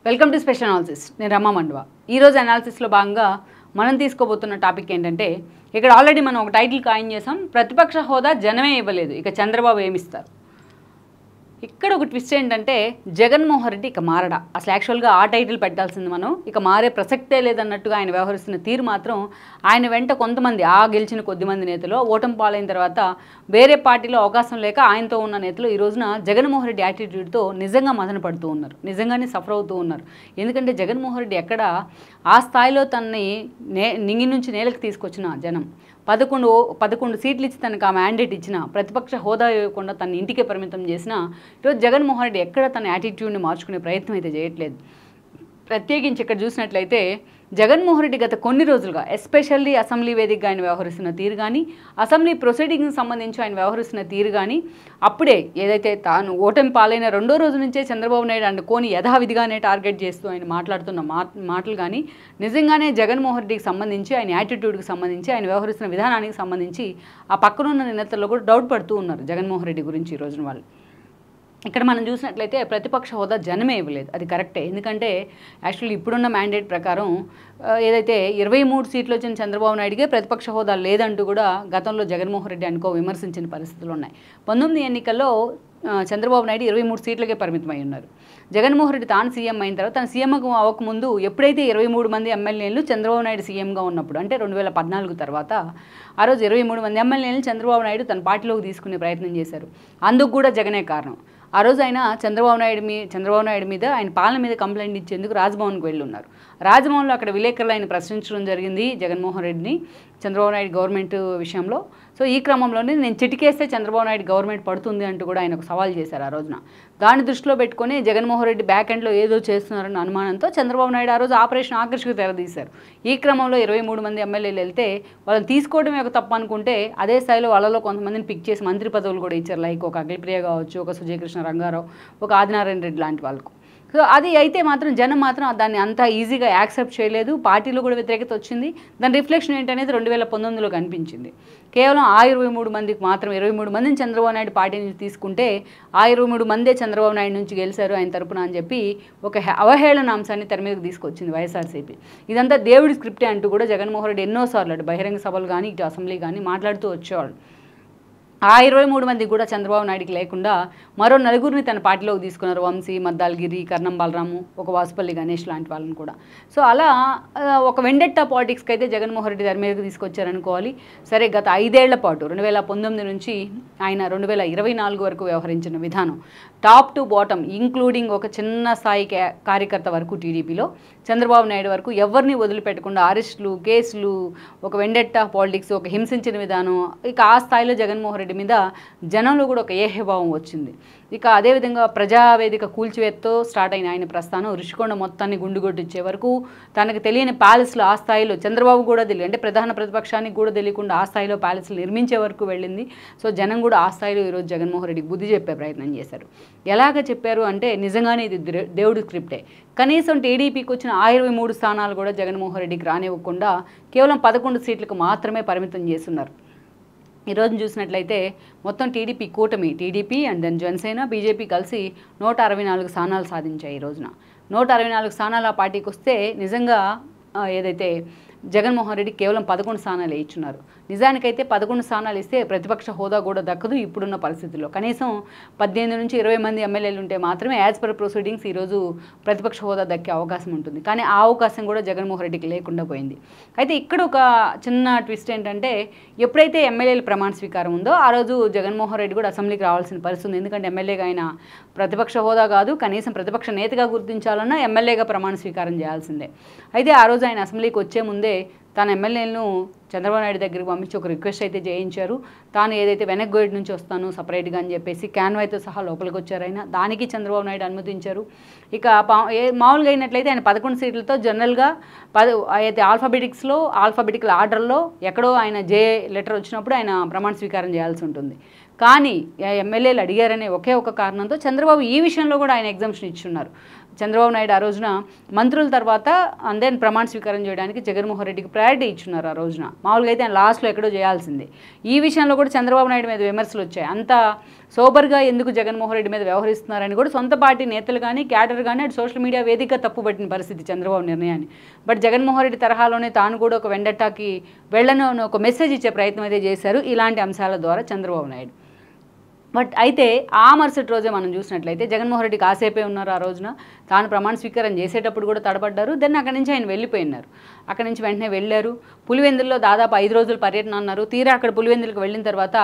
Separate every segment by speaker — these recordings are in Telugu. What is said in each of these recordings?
Speaker 1: Welcome to special analysis. నేను రమా మండవా. ఈరోజు అనాలిసిస్లో భాగంగా మనం తీసుకోబోతున్న టాపిక్ ఏంటంటే, ఇక్కడ ఆల్రెడీ మనం ఒక టైటిల్ కాయిన్ చేసాం, ప్రతిపక్ష హోదా జనమే ఇవ్వలేదు, ఇక చంద్రబాబు ఏమిస్తారు. ఇక్కడ ఒక ట్విస్ట్ ఏంటంటే, జగన్మోహన్ రెడ్డి ఇక మారడా. అసలు యాక్చువల్గా ఆ టైటిల్ పెట్టాల్సింది మనం, ఇక మారే ప్రసక్తే లేదన్నట్టుగా ఆయన వ్యవహరిస్తున్న తీరు మాత్రం, ఆయన వెంట కొంతమంది గెలిచిన కొద్దిమంది నేతలు ఓటమి పాలైన తర్వాత వేరే పార్టీలో అవకాశం లేక ఆయనతో ఉన్న నేతలు ఈ రోజున జగన్మోహన్ రెడ్డి యాటిట్యూడ్తో నిజంగా మదన పడుతూ ఉన్నారు, నిజంగానే సఫర్ అవుతూ ఉన్నారు. ఎందుకంటే జగన్మోహన్ రెడ్డి ఎక్కడ ఆ స్థాయిలో తనని నింగి నుంచి నేలకు తీసుకొచ్చిన జనం 11 సీట్లు ఇచ్చి తనకు ఆ మ్యాండేట్ ఇచ్చిన, ప్రతిపక్ష హోదా ఇవ్వకుండా తన ఇంటికే పరిమితం చేసిన ఈరోజు జగన్మోహన్ రెడ్డి ఎక్కడ తన యాటిట్యూడ్ని మార్చుకునే ప్రయత్నం అయితే చేయట్లేదు. ప్రత్యేకించి ఇక్కడ చూసినట్లయితే జగన్మోహన్ రెడ్డి గత కొన్ని రోజులుగా ఎస్పెషల్లీ అసెంబ్లీ వేదికగా ఆయన వ్యవహరిస్తున్న తీరు కానీ, అసెంబ్లీ ప్రొసీడింగ్కి సంబంధించి ఆయన వ్యవహరిస్తున్న తీరు కానీ, అప్పుడే ఏదైతే తాను ఓటమి పాలైన రెండో రోజు నుంచే చంద్రబాబు నాయుడు అనుకోని యథావిధిగానే టార్గెట్ చేస్తూ ఆయన మాట్లాడుతున్న మాటలు కానీ నిజంగానే జగన్మోహన్ రెడ్డికి సంబంధించి, ఆయన యాటిట్యూడ్కి సంబంధించి, ఆయన వ్యవహరిస్తున్న విధానానికి సంబంధించి ఆ పక్కనున్న నేతల్లో కూడా డౌట్ పడుతూ ఉన్నారు జగన్మోహన్ రెడ్డి గురించి ఈ రోజున వాళ్ళు. ఇక్కడ మనం చూసినట్లయితే ప్రతిపక్ష హోదా జనమే ఇవ్వలేదు, అది కరెక్టే. ఎందుకంటే యాక్చువల్లీ ఇప్పుడున్న మ్యాండేట్ ప్రకారం ఏదైతే 23 సీట్లు వచ్చిన చంద్రబాబు నాయుడికే ప్రతిపక్ష హోదా లేదంటూ కూడా గతంలో జగన్మోహన్ రెడ్డి విమర్శించిన పరిస్థితులు ఉన్నాయి. 19 ఎన్నికల్లో చంద్రబాబు నాయుడు 23 సీట్లకే పరిమితమై ఉన్నారు. జగన్మోహన్ రెడ్డి తాను సీఎం అయిన తర్వాత తన సీఎం అవ్వకముందు ఎప్పుడైతే 23 మంది ఎమ్మెల్యేలు చంద్రబాబు నాయుడు సీఎంగా ఉన్నప్పుడు, అంటే 2014 తర్వాత ఆ రోజు 23 మంది ఎమ్మెల్యేలను చంద్రబాబు నాయుడు తన పార్టీలోకి తీసుకునే ప్రయత్నం చేశారు. అందుకు కూడా జగనే కారణం. ఆ రోజు ఆయన చంద్రబాబు నాయుడు మీద ఆయన పాలన మీద కంప్లైంట్ ఇచ్చేందుకు రాజ్భవన్కి వెళ్ళి ఉన్నారు. రాజ్భవన్లో అక్కడ విలేకరులు ఆయన ప్రశ్నించడం జరిగింది జగన్మోహన్ రెడ్డిని చంద్రబాబు నాయుడు గవర్నమెంట్ విషయంలో. సో ఈ క్రమంలోనే నేను చిటికేస్తే చంద్రబాబు నాయుడు గవర్నమెంట్ పడుతుంది అంటూ కూడా ఆయన ఒక సవాల్ చేశారు ఆ రోజున. దాన్ని దృష్టిలో పెట్టుకొని జగన్మోహన్ రెడ్డి బ్యాక్ ఎండ్లో ఏదో చేస్తున్నారన్న అనుమానంతో చంద్రబాబు నాయుడు ఆ రోజు ఆపరేషన్ ఆకర్షకు తెరదీశారు. ఈ క్రమంలో 23 మంది ఎమ్మెల్యేలు వెళ్తే వాళ్ళని తీసుకోవడమే ఒక తప్పు అనుకుంటే, అదే స్థాయిలో వాళ్ళలో కొంతమందిని పిక్ చేసి మంత్రి పదవులు కూడా ఇచ్చారు. లైక్ ఒక అఖిలప్రియ కావచ్చు, ఒక సుజయకృష్ణ రంగారావు, ఒక ఆదినారాయణ రెడ్డి లాంటి వాళ్ళకు. సో అది అయితే మాత్రం జనం మాత్రం దాన్ని అంత ఈజీగా యాక్సెప్ట్ చేయలేదు. పార్టీలో కూడా వ్యతిరేకత వచ్చింది. దాని రిఫ్లెక్షన్ ఏంటనేది 2019లో కనిపించింది. కేవలం 23 మందికి మాత్రం 23 మందిని చంద్రబాబు నాయుడు పార్టీ నుంచి తీసుకుంటే 23 మందే చంద్రబాబు నాయుడు నుంచి గెలిచారు ఆయన తరపున అని చెప్పి ఒక అవహేళన అంశాన్ని తెర మీదకి తీసుకొచ్చింది వైఎస్ఆర్సీపీ. ఇదంతా దేవుడి స్క్రిప్టే అంటూ కూడా జగన్మోహన్ రెడ్డి ఎన్నోసార్లు అటు బహిరంగ సభలు కానీ ఇటు అసెంబ్లీ కానీ మాట్లాడుతూ వచ్చేవాళ్ళు. ఆ 23 మందికి కూడా చంద్రబాబు నాయుడికి లేకుండా మరో 4గురిని తన పార్టీలోకి తీసుకున్నారు. వంశీ, మద్దాలగిరి, కర్ణం బాలరాము, ఒక వాసుపల్లి గణేష్ లాంటి వాళ్ళని కూడా. సో అలా ఒక వెండెట్టా పాలిటిక్స్కి అయితే జగన్మోహన్ రెడ్డి దాని మీదకి తీసుకొచ్చారనుకోవాలి. సరే, గత 5 ఏళ్ల పాటు 2019 నుంచి ఆయన 2024 వరకు వ్యవహరించిన విధానం, టాప్ టు బాటమ్ ఇంక్లూడింగ్ ఒక చిన్న స్థాయి కార్యకర్త వరకు టీడీపీలో, చంద్రబాబు నాయుడు వరకు ఎవరిని వదిలిపెట్టకుండా అరెస్టులు, కేసులు, ఒక వెండెట్టా పాలిటిక్స్, ఒక హింసించిన విధానం, ఇక ఆ స్థాయిలో జగన్మోహన్ రెడ్డి మీద జనంలో కూడా ఒక ఏహ్యభావం వచ్చింది. ఇక అదేవిధంగా ప్రజావేదిక కూల్చివేత్తో స్టార్ట్ అయిన ఆయన ప్రస్థానం రుషికొండ మొత్తాన్ని గుండుగొట్టించే వరకు, తనకు తెలియని ప్యాలెస్లు ఆ స్థాయిలో చంద్రబాబు కూడా తెలియదు, అంటే ప్రధాన ప్రతిపక్షానికి కూడా తెలియకుండా ఆ స్థాయిలో ప్యాలెస్లు నిర్మించే వరకు వెళ్ళింది. సో జనం కూడా ఆ స్థాయిలో ఈరోజు జగన్మోహన్ రెడ్డికి బుద్ధి చెప్పే ప్రయత్నం చేశారు. ఎలాగ చెప్పారు అంటే, నిజంగానే ఇది దేవుడి స్క్రిప్టే. కనీసం టీడీపీకి వచ్చిన 23 స్థానాలు కూడా జగన్మోహన్ రెడ్డికి రానివ్వకుండా కేవలం 11 సీట్లకు మాత్రమే పరిమితం చేస్తున్నారు. ఈరోజు చూసినట్లయితే మొత్తం టీడీపీ కూటమి, TDP and then Janasena, BJP కలిసి 164 స్థానాలు సాధించాయి. ఈ రోజున 164 స్థానాలు ఆ పార్టీకి వస్తే నిజంగా ఏదైతే జగన్మోహన్ రెడ్డి కేవలం 11 స్థానాలు ఇచ్చున్నారు. నిజానికైతే 11 స్థానాలు ఇస్తే ప్రతిపక్ష హోదా కూడా దక్కదు ఇప్పుడున్న పరిస్థితుల్లో. కనీసం 18 నుంచి 20 మంది ఎమ్మెల్యేలు ఉంటే మాత్రమే యాజ్ పర్ ప్రొసీడింగ్స్ ఈరోజు ప్రతిపక్ష హోదా దక్కే అవకాశం ఉంటుంది. కానీ ఆ అవకాశం కూడా జగన్మోహన్ రెడ్డికి లేకుండా పోయింది. అయితే ఇక్కడ ఒక చిన్న ట్విస్ట్ ఏంటంటే, ఎప్పుడైతే ఎమ్మెల్యేల ప్రమాణ స్వీకారం ఉందో ఆ రోజు జగన్మోహన్ రెడ్డి కూడా అసెంబ్లీకి రావాల్సిన పరిస్థితి ఉంది. ఎందుకంటే ఎమ్మెల్యేగా ఆయన ప్రతిపక్ష హోదా కాదు, కనీసం ప్రతిపక్ష నేతగా గుర్తించాలన్నా ఎమ్మెల్యేగా ప్రమాణ స్వీకారం చేయాల్సిందే. అయితే ఆ రోజు ఆయన అసెంబ్లీకి వచ్చే ముందే తన ఎమ్మెల్యేలను చంద్రబాబు నాయుడు దగ్గరికి పంపించి ఒక రిక్వెస్ట్ అయితే చేయించారు. తాను ఏదైతే వెనక్ గేట్ నుంచి వస్తాను సపరేట్గా అని చెప్పేసి క్యాన్వాయ్తో సహా లోపలికి వచ్చారు ఆయన. దానికి చంద్రబాబు నాయుడు అనుమతించారు. ఇక మామూలుగా అయినట్లయితే ఆయన 11 సీట్లతో జనరల్గా అయితే ఆల్ఫాబెటికల్ ఆర్డర్లో ఎక్కడో ఆయన జే లెటర్ వచ్చినప్పుడు ఆయన ప్రమాణ స్వీకారం చేయాల్సి ఉంటుంది. కానీ ఎమ్మెల్యేలు అడిగారనే ఒకే ఒక కారణంతో చంద్రబాబు ఈ విషయంలో కూడా ఆయన ఎగ్జామ్షన్ ఇచ్చున్నారు. చంద్రబాబు నాయుడు ఆ రోజున మంత్రుల తర్వాత అండ్ దెన్ ప్రమాణ స్వీకారం చేయడానికి జగన్మోహన్ రెడ్డికి ప్రయారిటీ ఇచ్చున్నారు ఆ రోజున. మామూలుగా అయితే ఆయన లాస్ట్లో ఎక్కడో చేయాల్సిందే. ఈ విషయంలో కూడా చంద్రబాబు నాయుడు మీద విమర్శలు వచ్చాయి. అంత సోబర్గా ఎందుకు జగన్మోహన్ రెడ్డి మీద వ్యవహరిస్తున్నారని కూడా సొంత పార్టీ నేతలు కానీ క్యాడర్ కానీ అటు సోషల్ మీడియా వేదికగా తప్పుపట్టిన పరిస్థితి చంద్రబాబు నిర్ణయాన్ని. బట్ జగన్మోహన్ రెడ్డి తరహాలోనే తాను కూడా ఒక వెండటాకి వెళ్ళను అని ఒక మెసేజ్ ఇచ్చే ప్రయత్నం అయితే చేశారు ఇలాంటి అంశాల ద్వారా చంద్రబాబు నాయుడు. బట్ అయితే ఆ మరుసటి రోజే మనం చూసినట్లయితే జగన్మోహన్ రెడ్డి కాసేపే ఉన్నారు ఆ రోజున. తాను ప్రమాణ స్వీకారం చేసేటప్పుడు కూడా తడబడ్డారు. దెన్ అక్కడి నుంచి ఆయన వెళ్ళిపోయినారు. అక్కడి నుంచి వెంటనే వెళ్ళారు. పులివెందుల్లో దాదాపు 5 రోజుల పర్యటన అన్నారు. తీరా అక్కడ పులివెందులకు వెళ్ళిన తర్వాత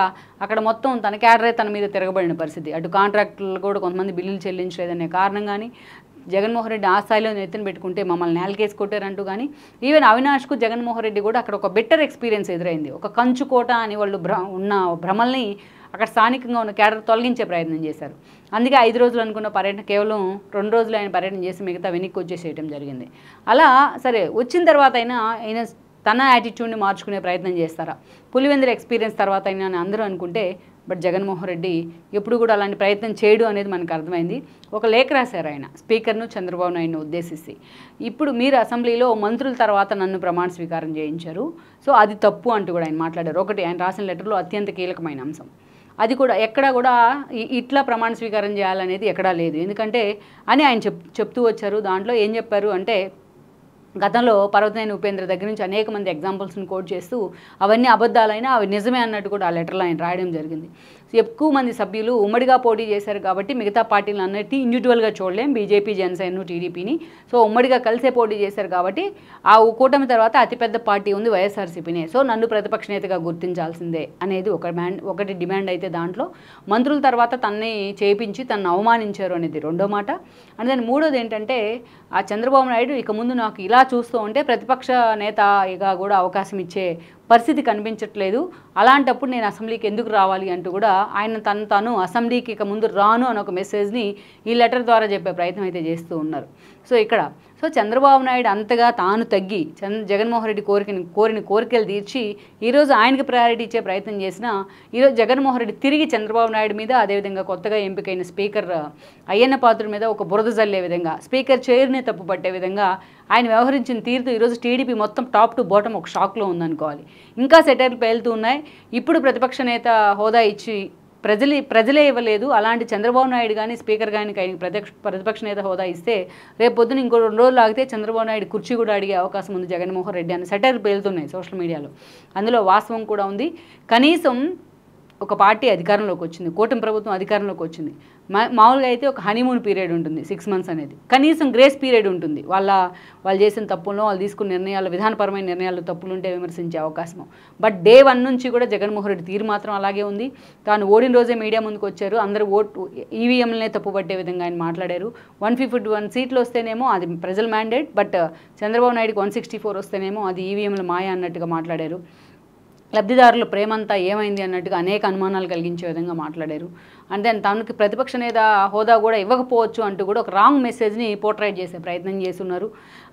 Speaker 1: అక్కడ మొత్తం తన క్యాడరే తన మీద తిరగబడిన పరిస్థితి. అటు కాంట్రాక్టర్లు కూడా కొంతమంది బిల్లులు చెల్లించలేదనే కారణం కానీ, జగన్మోహన్ రెడ్డి ఆ స్థాయిలో నెత్తిన పెట్టుకుంటే మమ్మల్ని నేలకేసి కొట్టారంటూ కానీ, ఈవెన్ అవినాష్కు జగన్మోహన్ రెడ్డి కూడా అక్కడ ఒక బెటర్ ఎక్స్పీరియన్స్ ఎదురైంది. ఒక కంచుకోట అని వాళ్ళు ఉన్న భ్రమల్ని అక్కడ స్థానికంగా ఉన్న క్యాడర్ తొలగించే ప్రయత్నం చేశారు. అందుకే 5 రోజులు అనుకున్న పర్యటన కేవలం 2 రోజులు ఆయన పర్యటన చేసి మిగతా వెనక్కి వచ్చేసేయటం జరిగింది. అలా సరే వచ్చిన తర్వాత అయినా ఆయన తన యాటిట్యూడ్ని మార్చుకునే ప్రయత్నం చేస్తారా, పులివెందుల ఎక్స్పీరియన్స్ తర్వాత అయినా అని అందరూ అనుకుంటే, బట్ జగన్మోహన్ రెడ్డి ఎప్పుడు కూడా అలాంటి ప్రయత్నం చేయడు అనేది మనకు అర్థమైంది. ఒక లేఖ రాశారు ఆయన స్పీకర్ను చంద్రబాబు నాయుడును ఉద్దేశించి. ఇప్పుడు మీరు అసెంబ్లీలో మంత్రుల తర్వాత నన్ను ప్రమాణ స్వీకారం చేయించారు, సో అది తప్పు అంటూ కూడా ఆయన మాట్లాడారు. ఒకటి ఆయన రాసిన లెటర్లో అత్యంత కీలకమైన అంశం. అది కూడా ఎక్కడా కూడా ఇట్లా ప్రమాణ స్వీకారం చేయాలనేది ఎక్కడా లేదు. ఎందుకంటే అని ఆయన చెప్తూ వచ్చారు. దాంట్లో ఏం చెప్పారు అంటే, గతంలో పర్వతనేని ఉపేంద్ర దగ్గర నుంచి అనేక మంది ఎగ్జాంపుల్స్ని కోట్ చేస్తూ అవన్నీ అబద్ధాలైనా అవి నిజమే అన్నట్టు కూడా ఆ లెటర్లో ఆయన రాయడం జరిగింది. ఎక్కువ మంది సభ్యులు ఉమ్మడిగా పోటీ చేశారు కాబట్టి మిగతా పార్టీలు అన్నిటి ఇండివిజువల్గా చూడలేం, బీజేపీ, జనసేన, టీడీపీని. సో ఉమ్మడిగా కలిసే పోటీ చేశారు కాబట్టి ఆ కూటమి తర్వాత అతిపెద్ద పార్టీ ఉంది వైఎస్ఆర్సీపీనే. సో నన్ను ప్రతిపక్ష నేతగా గుర్తించాల్సిందే అనేది ఒకటి డిమాండ్ అయితే, దాంట్లో మంత్రుల తర్వాత తనని చేయించి తనను అవమానించారు అనేది రెండో మాట. అండ్ దాని మూడోది ఏంటంటే, ఆ చంద్రబాబు నాయుడు ఇక ముందు నాకు ఇలా చూస్తూ ఉంటే ప్రతిపక్ష నేతగా కూడా అవకాశం ఇచ్చే పరిస్థితి కనిపించట్లేదు, అలాంటప్పుడు నేను అసెంబ్లీకి ఎందుకు రావాలి అంటూ కూడా ఆయన తాను అసెంబ్లీకి ఇక ముందు రాను అని ఒక మెసేజ్ని ఈ లెటర్ ద్వారా చెప్పే ప్రయత్నం అయితే చేస్తూ ఉన్నారు. సో చంద్రబాబు నాయుడు అంతగా తాను తగ్గి జగన్మోహన్ రెడ్డి కోరిన కోరికలు తీర్చి ఈరోజు ఆయనకి ప్రయారిటీ ఇచ్చే ప్రయత్నం చేసినా, ఈరోజు జగన్మోహన్ రెడ్డి తిరిగి చంద్రబాబు నాయుడు మీద, అదేవిధంగా కొత్తగా ఎంపికైన స్పీకర్ అయ్యన్న పాత్రుడి మీద ఒక బురద జల్లే విధంగా, స్పీకర్ చైర్ని తప్పు పట్టే విధంగా ఆయన వ్యవహరించిన తీరుతో ఈరోజు టీడీపీ మొత్తం టాప్ టు బాటమ్ ఒక షాక్లో ఉందనుకోవాలి. ఇంకా సెటైర్లు పేలుతూ ఉన్నాయి. ఇప్పుడు ప్రతిపక్ష నేత హోదా ఇచ్చి ప్రజలే ఇవ్వలేదు, అలాంటి చంద్రబాబు నాయుడు కానీ స్పీకర్ కానీ ప్రతిపక్ష నేత హోదా ఇస్తే రేపు పొద్దున ఇంకో 2 రోజులు ఆగితే చంద్రబాబు నాయుడు కుర్చీ కూడా అడిగే అవకాశం ఉంది జగన్మోహన్ రెడ్డి అని సెటైర్లు పేలుతున్నాయి సోషల్ మీడియాలో. అందులో వాస్తవం కూడా ఉంది. కనీసం ఒక పార్టీ అధికారంలోకి వచ్చింది, కూటమి ప్రభుత్వం అధికారంలోకి వచ్చింది. మామూలుగా అయితే ఒక హనీమూన్ పీరియడ్ ఉంటుంది 6 months అనేది, కనీసం గ్రేస్ పీరియడ్ ఉంటుంది. వాళ్ళు చేసిన తప్పుల్లో, వాళ్ళు తీసుకున్న నిర్ణయాలు, విధానపరమైన నిర్ణయాలు తప్పులు ఉంటే విమర్శించే అవకాశం. బట్ Day 1 నుంచి కూడా జగన్మోహన్ రెడ్డి తీరు మాత్రం అలాగే ఉంది. తాను ఓడిన రోజే మీడియా ముందుకు వచ్చారు, అందరూ ఈవీఎంలనే తప్పు పట్టే విధంగా ఆయన మాట్లాడారు. 151 సీట్లు వస్తేనేమో అది ప్రజల మ్యాండేట్, బట్ చంద్రబాబు నాయుడుకి 164 వస్తేనేమో అది ఈవీఎంల మాయ అన్నట్టుగా మాట్లాడారు. లబ్ధిదారుల ప్రేమంతా ఏమైంది అన్నట్టుగా అనేక అనుమానాలు కలిగించే విధంగా మాట్లాడారు. అండ్ దెన్ తనకి ప్రతిపక్ష నేత హోదా కూడా ఇవ్వకపోవచ్చు అంటూ కూడా ఒక రాంగ్ మెసేజ్ని పోర్ట్రైట్ చేసే ప్రయత్నం చేస్తున్నారు.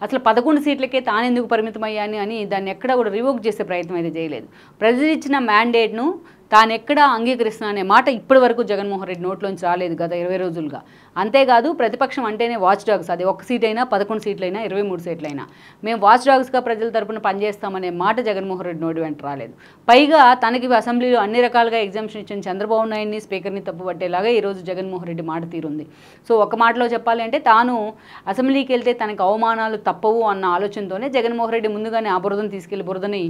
Speaker 1: అసలు 11 సీట్లకే తాను ఎందుకు పరిమితమయ్యాను అని దాన్ని ఎక్కడా కూడా రివోక్ చేసే ప్రయత్నం అయితే చేయలేదు. ప్రజలు ఇచ్చిన మ్యాండేట్ను తాను ఎక్కడా అంగీకరిస్తున్నా అనే మాట ఇప్పటి వరకు జగన్మోహన్ రెడ్డి నోట్లోంచి రాలేదు గత 20 రోజులుగా. అంతేకాదు ప్రతిపక్షం అంటేనే వాచ్ డాగ్స్, అది 1 సీట్ అయినా 11 సీట్లైనా 23 సీట్లైనా మేము వాచ్ డాగ్స్గా ప్రజల తరపున పనిచేస్తామనే మాట జగన్మోహన్ రెడ్డి నోటి వెంట రాలేదు. పైగా తనకి అసెంబ్లీలో అన్ని రకాలుగా ఎగ్జామ్షన్ ఇచ్చిన చంద్రబాబు నాయుడిని స్పీకర్ని తప్పుపట్టేలాగా ఈరోజు జగన్మోహన్ రెడ్డి మాట తీరుంది. సో ఒక మాటలో చెప్పాలి అంటే, తాను అసెంబ్లీకి వెళ్తే తనకు అవమానాలు తప్పవు అన్న ఆలోచనతోనే జగన్మోహన్ రెడ్డి ముందుగానే ఆ బురదను తీసుకెళ్లి బురదని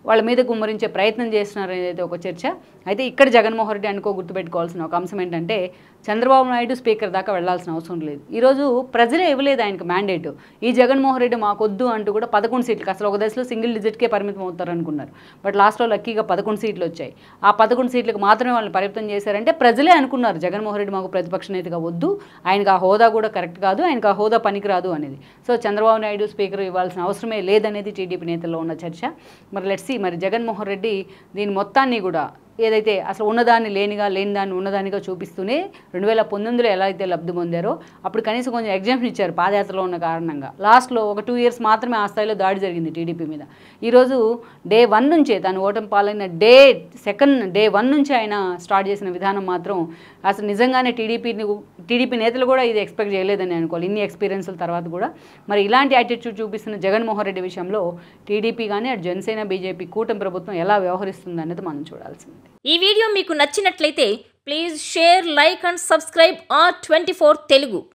Speaker 1: వాళ్ళ మీద గుమ్మరించే ప్రయత్నం చేస్తున్నారు అనేది ఒక చర్చ. అయితే ఇక్కడ జగన్మోహన్ రెడ్డి గుర్తుపెట్టుకోవాల్సిన ఒక అంశం ఏంటంటే, చంద్రబాబు నాయుడు స్పీకర్ దాకా వెళ్లాల్సిన అవసరం లేదు. ఈరోజు ప్రజలే ఇవ్వలేదు ఆయనకు మ్యాండేట్. ఈ జగన్మోహన్ రెడ్డి మాకొద్దు అంటూ కూడా 11 సీట్లకు, అసలు ఒక దశలో సింగిల్ డిజిట్కే పరిమితం అవుతారు అనుకున్నారు. బట్ లాస్ట్లో లక్కీగా 11 సీట్లు వచ్చాయి. ఆ 11 సీట్లకు మాత్రమే వాళ్ళని పరిమితం చేశారంటే ప్రజలే అనుకున్నారు జగన్మోహన్ రెడ్డి మాకు ప్రతిపక్ష నేతగా వద్దు, ఆయనకు ఆ హోదా కూడా కరెక్ట్ కాదు, ఆయనకు ఆ హోదా పనికిరాదు అనేది. సో చంద్రబాబు నాయుడు స్పీకర్ ఇవ్వాల్సిన అవసరమే లేదనేది టీడీపీ నేతల్లో ఉన్న చర్చ. మరి లెట్స్ సీ, మరి జగన్మోహన్ రెడ్డి దీని మొత్తాన్ని కూడా ఏదైతే అసలు ఉన్నదాన్ని లేనిగా లేని దాన్ని ఉన్నదానిగా చూపిస్తూనే 2019లో ఎలా అయితే లబ్ధి పొందారో అప్పుడు కనీసం కొంచెం ఎగ్జామ్షన్ ఇచ్చారు పాదయాత్రలో ఉన్న కారణంగా. లాస్ట్లో ఒక 2 years మాత్రమే ఆ స్థాయిలో దాడి జరిగింది టీడీపీ మీద. ఈరోజు డే 1 నుంచే తను ఓటమి పాలైన డే 1 నుంచి ఆయన స్టార్ట్ చేసిన విధానం మాత్రం అసలు నిజంగానే టీడీపీ నేతలు కూడా ఇది ఎక్స్పెక్ట్ చేయలేదని అనుకోవాలి ఇన్ని ఎక్స్పీరియన్స్ల తర్వాత కూడా. మరి ఇలాంటి యాటిట్యూడ్ చూపిస్తున్న జగన్మోహన్ రెడ్డి విషయంలో టీడీపీ కానీ అటు జనసేన బీజేపీ కూటమి ప్రభుత్వం ఎలా వ్యవహరిస్తుంది అనేది మనం చూడాల్సింది.
Speaker 2: ఈ వీడియో మీకు నచ్చినట్లయితే please share, like and subscribe R24 Telugu.